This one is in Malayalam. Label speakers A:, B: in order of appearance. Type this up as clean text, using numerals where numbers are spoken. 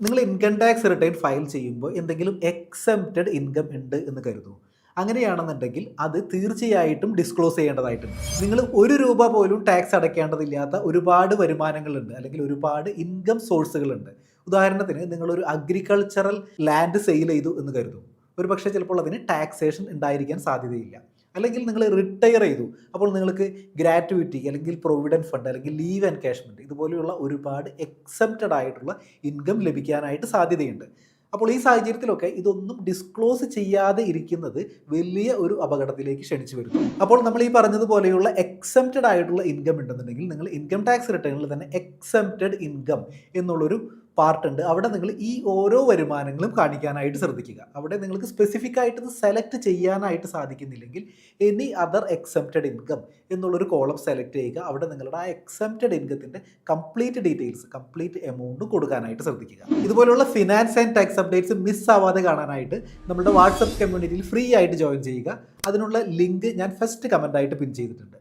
A: നിങ്ങൾ ഇൻകം ടാക്സ് റിട്ടേൺ ഫയൽ ചെയ്യുമ്പോൾ എന്തെങ്കിലും എക്സംപ്റ്റഡ് ഇൻകം ഉണ്ട് എന്ന് കരുതൂ. അങ്ങനെയാണെന്നുണ്ടെങ്കിൽ അത് തീർച്ചയായിട്ടും ഡിസ്ക്ലോസ് ചെയ്യേണ്ടതായിട്ടുണ്ട്. നിങ്ങൾ ₹1 പോലും ടാക്സ് അടയ്ക്കേണ്ടതില്ലാത്ത ഒരുപാട് വരുമാനങ്ങളുണ്ട്, അല്ലെങ്കിൽ ഒരുപാട് ഇൻകം സോഴ്സുകളുണ്ട്. ഉദാഹരണത്തിന് നിങ്ങളൊരു അഗ്രികൾച്ചറൽ ലാൻഡ് സെയിൽ ചെയ്തു എന്ന് കരുതും. ഒരു പക്ഷേ ചിലപ്പോൾ അതിന് ടാക്സേഷൻ ഉണ്ടായിരിക്കാൻ സാധ്യതയില്ല. അല്ലെങ്കിൽ നിങ്ങൾ റിട്ടയർ ചെയ്തു, അപ്പോൾ നിങ്ങൾക്ക് ഗ്രാറ്റുവിറ്റി അല്ലെങ്കിൽ പ്രൊവിഡൻറ്റ് ഫണ്ട് അല്ലെങ്കിൽ ലീവ് എൻകാഷ്മെൻറ്റ് ഇതുപോലെയുള്ള ഒരുപാട് എക്സെപ്റ്റഡ് ആയിട്ടുള്ള ഇൻകം ലഭിക്കാനായിട്ട് സാധ്യതയുണ്ട്. അപ്പോൾ ഈ സാഹചര്യത്തിലൊക്കെ ഇതൊന്നും ഡിസ്ക്ലോസ് ചെയ്യാതെ ഇരിക്കുന്നത് വലിയ ഒരു അപകടത്തിലേക്ക് ക്ഷണിച്ചു വരുന്നു. അപ്പോൾ നമ്മൾ ഈ പറഞ്ഞതുപോലെയുള്ള എക്സെപ്റ്റഡ് ആയിട്ടുള്ള ഇൻകം ഉണ്ടെന്നുണ്ടെങ്കിൽ നിങ്ങൾ ഇൻകം ടാക്സ് റിട്ടേണിൽ തന്നെ എക്സെപ്റ്റഡ് ഇൻകം എന്നുള്ളൊരു പാർട്ട് ഉണ്ട്. അവിടെ നിങ്ങൾ ഈ ഓരോ വരുമാനങ്ങളും കാണിക്കാനായിട്ട് ശ്രദ്ധിക്കുക. അവിടെ നിങ്ങൾക്ക് സ്പെസിഫിക് ആയിട്ട് ഇത് സെലക്ട് ചെയ്യാനായിട്ട് സാധിക്കുന്നില്ലെങ്കിൽ എനി അതർ എക്സെപ്റ്റഡ് ഇൻകം എന്നുള്ളൊരു കോളം സെലക്ട് ചെയ്യുക. അവിടെ നിങ്ങളുടെ ആ എക്സെപ്റ്റഡ് ഇൻകത്തിൻ്റെ കംപ്ലീറ്റ് ഡീറ്റെയിൽസ്, കംപ്ലീറ്റ് എമൗണ്ട് കൊടുക്കാനായിട്ട് ശ്രദ്ധിക്കുക. ഇതുപോലുള്ള finance and tax updates miss ആവാതെ കാണാനായിട്ട് നമ്മുടെ വാട്സപ്പ് കമ്മ്യൂണിറ്റിയിൽ ഫ്രീ ആയിട്ട് ജോയിൻ ചെയ്യുക. അതിനുള്ള ലിങ്ക് ഞാൻ ഫസ്റ്റ് കമൻ്റ് ആയിട്ട് പിൻ ചെയ്തിട്ടുണ്ട്.